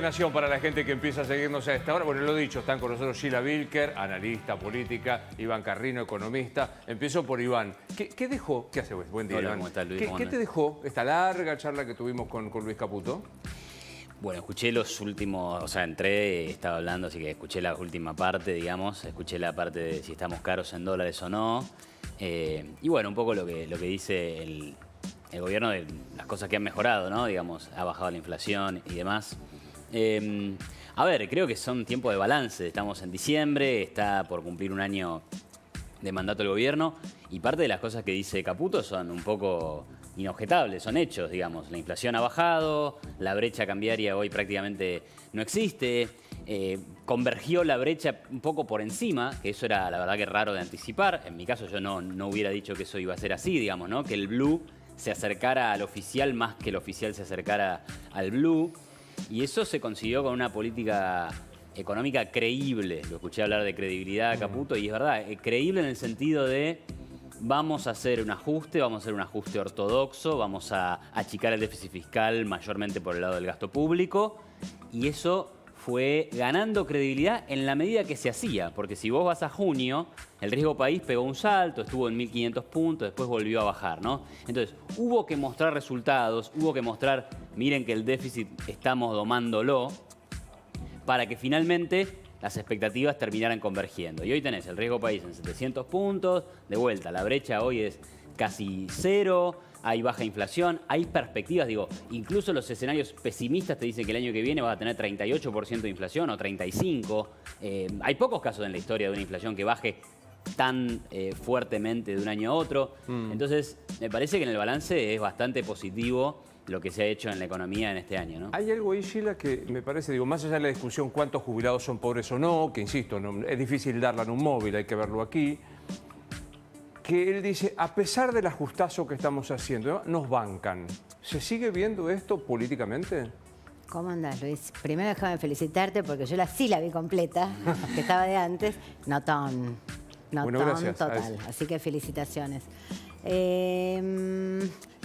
Nación para la gente que empieza a seguirnos a esta hora. Bueno, lo dicho, están con nosotros Sheila Bilker, analista política, Iván Carrino, economista. Empiezo por Iván. ¿Qué dejó? ¿Qué hace, güey? Buen día, Hola, Iván. ¿cómo estás, Luis? ¿Qué te dejó esta larga charla que tuvimos con Luis Caputo? Bueno, escuché los últimos, o sea, entré, estaba hablando, así que escuché la última parte, digamos. Escuché la parte de si estamos caros en dólares o no. Y bueno, un poco lo que dice el gobierno de las cosas que han mejorado, ¿no? Digamos, ha bajado la inflación y demás. A ver, creo que son tiempos de balance. Estamos en diciembre, está por cumplir un año de mandato del gobierno y parte de las cosas que dice Caputo son un poco inobjetables, son hechos, digamos. La inflación ha bajado, la brecha cambiaria hoy prácticamente no existe, convergió la brecha un poco por encima, que eso era la verdad que raro de anticipar. En mi caso yo no hubiera dicho que eso iba a ser así, digamos, ¿no? Que el blue se acercara al oficial más que el oficial se acercara al blue. Y eso se consiguió con una política económica creíble. Lo escuché hablar de credibilidad a Caputo y es verdad, creíble en el sentido de vamos a hacer un ajuste ortodoxo, vamos a achicar el déficit fiscal mayormente por el lado del gasto público y eso fue ganando credibilidad en la medida que se hacía, porque si vos vas a junio, el riesgo país pegó un salto, estuvo en 1.500 puntos, después volvió a bajar, ¿no? Entonces, hubo que mostrar resultados, hubo que mostrar, miren que el déficit estamos domándolo, para que finalmente las expectativas terminaran convergiendo. Y hoy tenés el riesgo país en 700 puntos, de vuelta, la brecha hoy es casi cero, hay baja inflación, hay perspectivas, digo, incluso los escenarios pesimistas te dicen que el año que viene vas a tener 38% de inflación o 35%. Hay pocos casos en la historia de una inflación que baje tan fuertemente de un año a otro. Entonces, me parece que en el balance es bastante positivo lo que se ha hecho en la economía en este año, ¿no? Hay algo ahí, Sheila, que me parece, digo, más allá de la discusión cuántos jubilados son pobres o no, que insisto, no, es difícil darla en un móvil, hay que verlo aquí, que él dice, a pesar del ajustazo que estamos haciendo, nos bancan. ¿Se sigue viendo esto políticamente? ¿Cómo andás, Luis? Primero déjame felicitarte porque yo sí la vi completa, que estaba de antes. Notón total. Así que felicitaciones.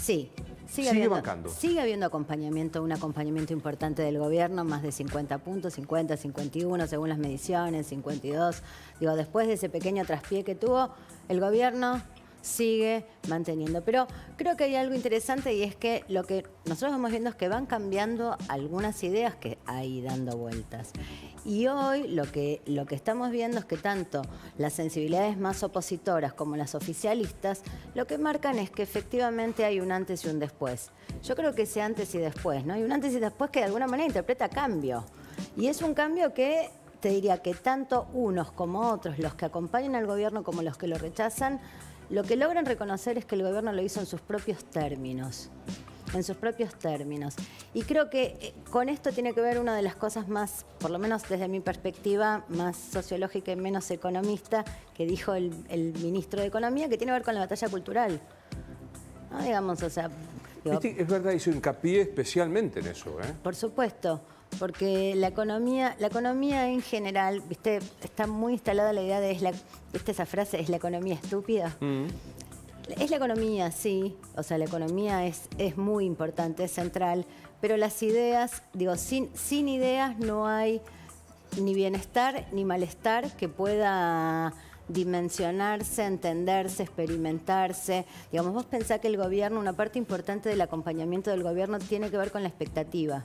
Sí. Sigue bancando. Sigue habiendo acompañamiento, un acompañamiento importante del gobierno, más de 50 puntos, 50, 51 según las mediciones, 52. Digo, después de ese pequeño traspié que tuvo, el gobierno sigue manteniendo. Pero creo que hay algo interesante y es que lo que nosotros vamos viendo es que van cambiando algunas ideas que hay dando vueltas. Y hoy lo que estamos viendo es que tanto las sensibilidades más opositoras como las oficialistas lo que marcan es que efectivamente hay un antes y un después. Yo creo que ese antes y después, ¿no? Hay un antes y después que de alguna manera interpreta cambio. Y es un cambio que te diría que tanto unos como otros, los que acompañan al gobierno como los que lo rechazan, lo que logran reconocer es que el gobierno lo hizo en sus propios términos. Y creo que con esto tiene que ver una de las cosas más, por lo menos desde mi perspectiva, más sociológica y menos economista, que dijo el ministro de Economía, que tiene que ver con la batalla cultural. ¿No? Digamos, o sea... Digo, Es verdad, hizo hincapié especialmente en eso, ¿eh? Por supuesto, porque la economía en general, ¿viste? Está muy instalada la idea de, ¿viste esa frase? ¿Es la economía estúpida? Es la economía, sí, o sea, la economía es muy importante, es central, pero las ideas, digo, sin ideas no hay ni bienestar ni malestar que pueda dimensionarse, entenderse, experimentarse. Digamos, vos pensás que el gobierno, una parte importante del acompañamiento del gobierno tiene que ver con la expectativa,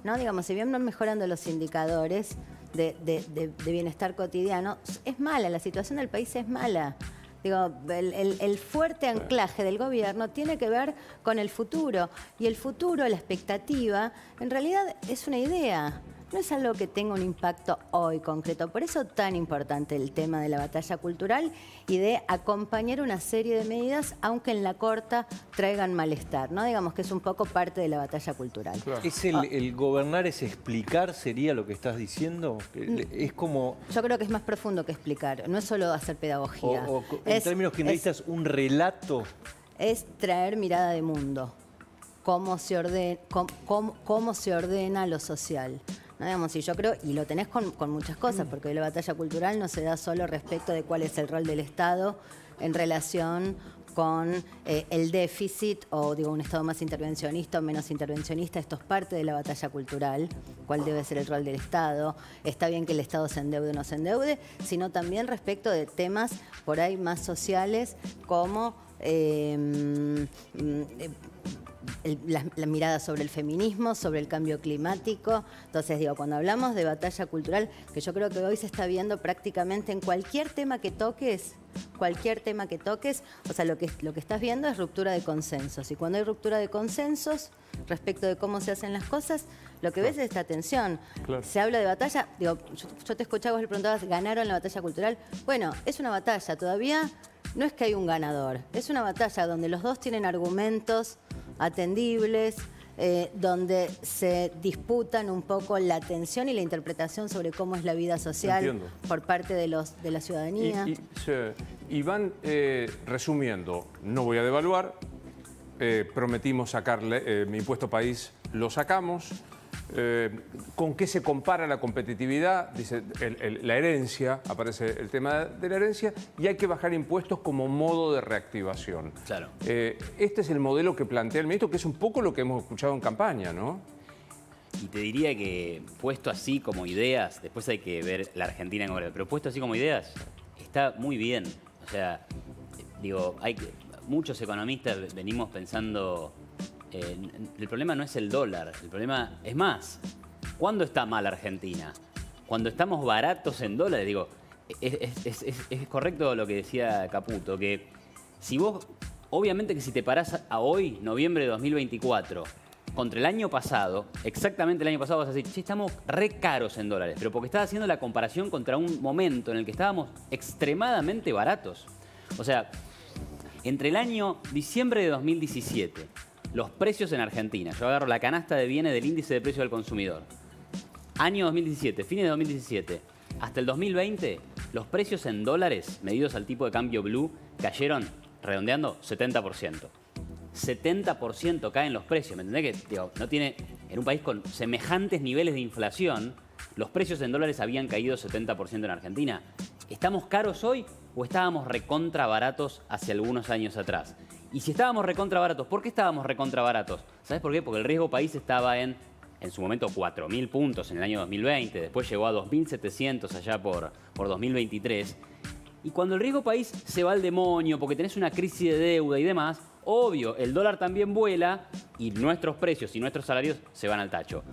¿no? Digamos, si bien van mejorando los indicadores de bienestar cotidiano, es mala, la situación del país es mala. Digo, el fuerte anclaje del gobierno tiene que ver con el futuro. Y el futuro, la expectativa, en realidad es una idea. No es algo que tenga un impacto hoy concreto. Por eso tan importante el tema de la batalla cultural y de acompañar una serie de medidas, aunque en la corta traigan malestar, ¿no? Digamos que es un poco parte de la batalla cultural. Claro. ¿Es el gobernar, es explicar, sería lo que estás diciendo? Es como... Yo creo que es más profundo que explicar. No es solo hacer pedagogía. En términos generalistas, un relato. Es traer mirada de mundo. Cómo se ordena lo social. ¿No? Digamos, y yo creo, y lo tenés con muchas cosas, porque hoy la batalla cultural no se da solo respecto de cuál es el rol del Estado en relación con el déficit o digo un Estado más intervencionista o menos intervencionista. Esto es parte de la batalla cultural, cuál debe ser el rol del Estado. Está bien que el Estado se endeude o no se endeude, sino también respecto de temas por ahí más sociales como la mirada sobre el feminismo, sobre el cambio climático. Entonces, digo, cuando hablamos de batalla cultural, que yo creo que hoy se está viendo prácticamente en cualquier tema que toques, o sea, lo que estás viendo es ruptura de consensos. Y cuando hay ruptura de consensos respecto de cómo se hacen las cosas, lo que ves es esta tensión. Claro. Se habla de batalla, digo, yo te escuchaba, vos le preguntabas, ¿ganaron la batalla cultural? Bueno, es una batalla, todavía no es que hay un ganador, es una batalla donde los dos tienen argumentos atendibles, donde se disputan un poco la atención y la interpretación sobre cómo es la vida social. Entiendo. Por parte de la ciudadanía. Y van resumiendo, no voy a devaluar, prometimos sacarle mi impuesto país, lo sacamos. ¿Con qué se compara la competitividad? Dice la herencia, aparece el tema de la herencia, y hay que bajar impuestos como modo de reactivación. Claro. Este es el modelo que plantea el ministro, que es un poco lo que hemos escuchado en campaña, ¿no? Y te diría que puesto así como ideas, después hay que ver la Argentina en obra, pero puesto así como ideas, está muy bien. O sea, digo, muchos economistas venimos pensando... el problema no es el dólar, el problema es más. ¿Cuándo está mal Argentina? Cuando estamos baratos en dólares. Digo, es correcto lo que decía Caputo, que si vos, obviamente que si te parás a hoy, noviembre de 2024, contra el año pasado, exactamente el año pasado vas a decir, che, estamos re caros en dólares, pero porque estás haciendo la comparación contra un momento en el que estábamos extremadamente baratos. O sea, entre el año diciembre de 2017... los precios en Argentina, yo agarro la canasta de bienes del índice de precio del consumidor. Año 2017, fines de 2017, hasta el 2020, los precios en dólares medidos al tipo de cambio blue cayeron, redondeando, 70%. 70% caen los precios, ¿me entendés? Que digo, no tiene, en un país con semejantes niveles de inflación, los precios en dólares habían caído 70% en Argentina. ¿Estamos caros hoy o estábamos recontra baratos hace algunos años atrás? Y si estábamos recontra baratos, ¿por qué estábamos recontra baratos? ¿Sabes por qué? Porque el riesgo país estaba en su momento 4.000 puntos en el año 2020, después llegó a 2.700 allá por 2023. Y cuando el riesgo país se va al demonio porque tenés una crisis de deuda y demás, obvio, el dólar también vuela y nuestros precios y nuestros salarios se van al tacho.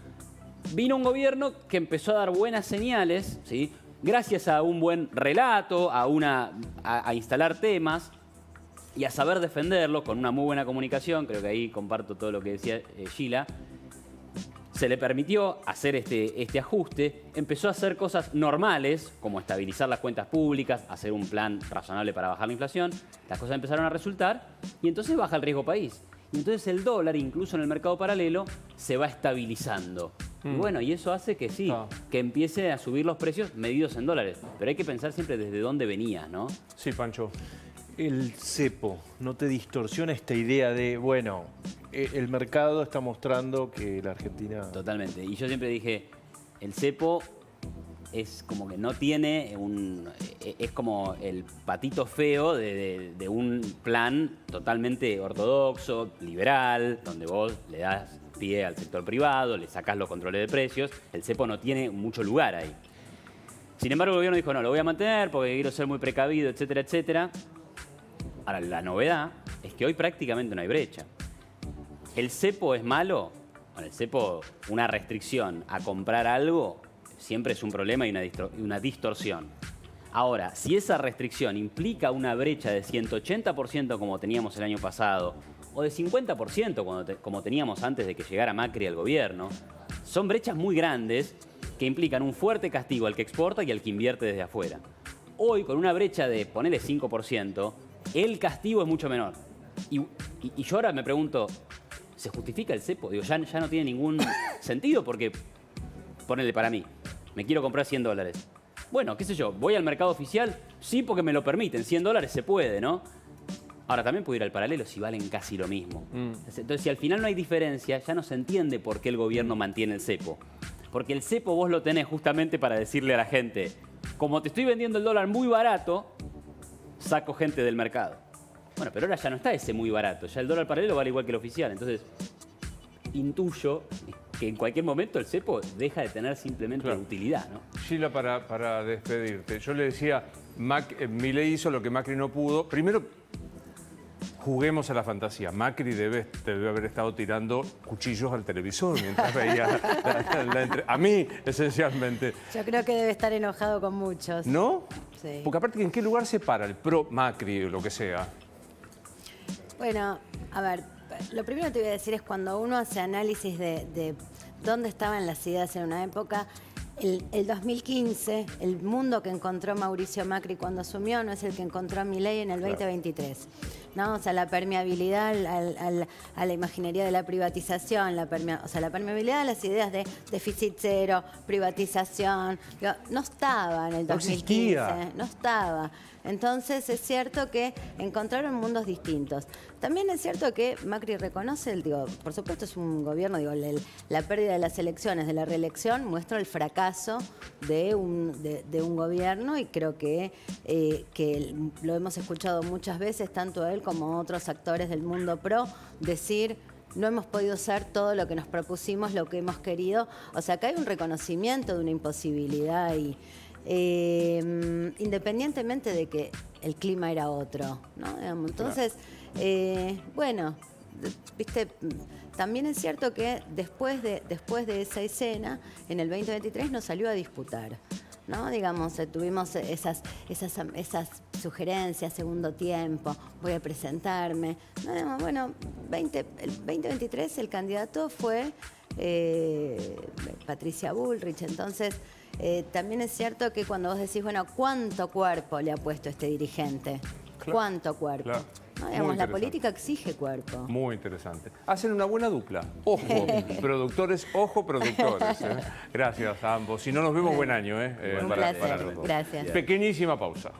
Vino un gobierno que empezó a dar buenas señales, ¿sí? Gracias a un buen relato, a instalar temas y a saber defenderlo con una muy buena comunicación. Creo que ahí comparto todo lo que decía Sheila. Se le permitió hacer este ajuste, empezó a hacer cosas normales, como estabilizar las cuentas públicas, hacer un plan razonable para bajar la inflación. Las cosas empezaron a resultar y entonces baja el riesgo país. Y entonces el dólar, incluso en el mercado paralelo, se va estabilizando. Y bueno, y eso hace que sí, que empiece a subir los precios medidos en dólares. Pero hay que pensar siempre desde dónde venía, ¿no? Sí, Pancho. El cepo no te distorsiona esta idea de, bueno, el mercado está mostrando que la Argentina... Totalmente. Y yo siempre dije, el cepo es como que no tiene es como el patito feo de un plan totalmente ortodoxo, liberal, donde vos le das pie al sector privado, le sacás los controles de precios. El cepo no tiene mucho lugar ahí. Sin embargo, el gobierno dijo, no, lo voy a mantener porque quiero ser muy precavido, etcétera, etcétera. Ahora, la novedad es que hoy prácticamente no hay brecha. ¿El cepo es malo? Bueno, el cepo, una restricción a comprar algo, siempre es un problema y una distorsión. Ahora, si esa restricción implica una brecha de 180% como teníamos el año pasado, o de 50% como teníamos antes de que llegara Macri al gobierno, son brechas muy grandes que implican un fuerte castigo al que exporta y al que invierte desde afuera. Hoy, con una brecha de, ponele 5%, el castigo es mucho menor. Y yo ahora me pregunto, ¿se justifica el cepo? Digo, ya no tiene ningún sentido porque, ponele para mí, me quiero comprar $100. Bueno, qué sé yo, voy al mercado oficial, sí porque me lo permiten, $100 se puede, ¿no? Ahora, también puedo ir al paralelo si valen casi lo mismo. Entonces, si al final no hay diferencia, ya no se entiende por qué el gobierno mantiene el cepo. Porque el cepo vos lo tenés justamente para decirle a la gente, como te estoy vendiendo el dólar muy barato, saco gente del mercado. Bueno, pero ahora ya no está ese muy barato. Ya el dólar paralelo vale igual que el oficial. Entonces, intuyo que en cualquier momento el cepo deja de tener simplemente utilidad, ¿no? Sheila, para despedirte, yo le decía, Milei hizo lo que Macri no pudo. Primero, juguemos a la fantasía. Macri debe haber estado tirando cuchillos al televisor mientras veía a mí, esencialmente. Yo creo que debe estar enojado con muchos. ¿No? Sí. Porque aparte, ¿en qué lugar se para el pro-Macri o lo que sea? Bueno, a ver, lo primero que te voy a decir es cuando uno hace análisis de dónde estaban las ideas en una época, el 2015, el mundo que encontró Mauricio Macri cuando asumió no es el que encontró Milei en el 2023. ¿No? O sea, la permeabilidad a la imaginería de la privatización, la permeabilidad a las ideas de déficit cero, privatización, no estaba en el 2015, no estaba. Entonces es cierto que encontraron mundos distintos. También es cierto que Macri reconoce, por supuesto es un gobierno, la pérdida de las elecciones, de la reelección, muestra el fracaso de un gobierno y creo que lo hemos escuchado muchas veces, tanto él como otros actores del mundo pro, decir no hemos podido hacer todo lo que nos propusimos, lo que hemos querido. O sea, acá hay un reconocimiento de una imposibilidad y independientemente de que el clima era otro, ¿no? Entonces, bueno, viste, también es cierto que después de esa escena, en el 2023 nos salió a disputar, ¿no? Digamos, tuvimos esas sugerencias, segundo tiempo, voy a presentarme. No, bueno, el 2023 el candidato fue Patricia Bullrich, entonces también es cierto que cuando vos decís, bueno, ¿cuánto cuerpo le ha puesto este dirigente? Claro, ¿cuánto cuerpo? Claro. ¿No? Digamos, la política exige cuerpo. Muy interesante. Hacen una buena dupla. Ojo, productores, ojo, productores. Gracias a ambos. Si no nos vemos, buen año. Un placer. Gracias. Pequeñísima pausa.